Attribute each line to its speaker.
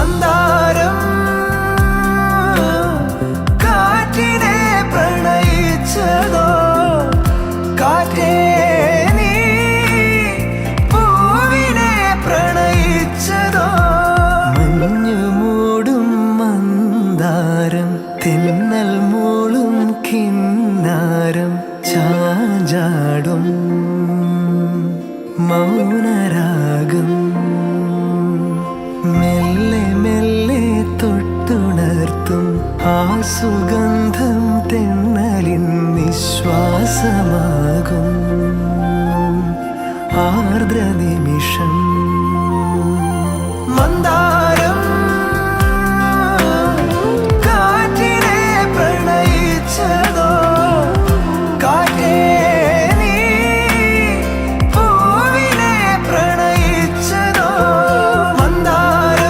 Speaker 1: മന്ദാരം കാറ്റിനെ പ്രണയിച്ചതോ, കാറ്റേ നീ പൂവിനെ പ്രണയിച്ചതോ. മഞ്ഞു മൂടും മന്ദാരം, തെന്നൽ മൂളും കിന്നാരം, ചാഞ്ചാടും മൗനരാഗം, മെല്ലെ മെല്ലെ തൊട്ടുണർത്തും ആ സുഗന്ധം തെന്നലിൻ നിശ്വാസമാകും ആർദ്ര നിമിഷം.